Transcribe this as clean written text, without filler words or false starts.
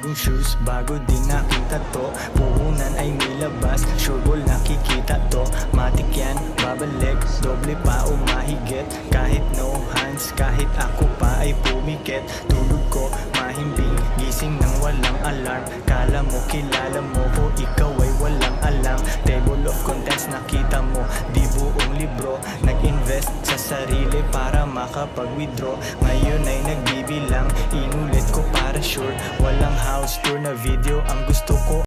bagong shoes, bago din nakita to. Puhunan ay nilabas, sure ball nakikita to. Matik yan, babalik, doble pa o mahigit. Kahit no hands, kahit ako pa ay pumikit. Tulog ko, mahimbing, gising ng walang alarm. Kala mo, kilala mo ko, ikaw ay walang alam. Table of contents nakita mo, di buong libro. Nag-invest sa sarili para makapag-withdraw. Ngayon ay nagbibilang, inulit ko para sure. Walang house tour na video ang gusto ko.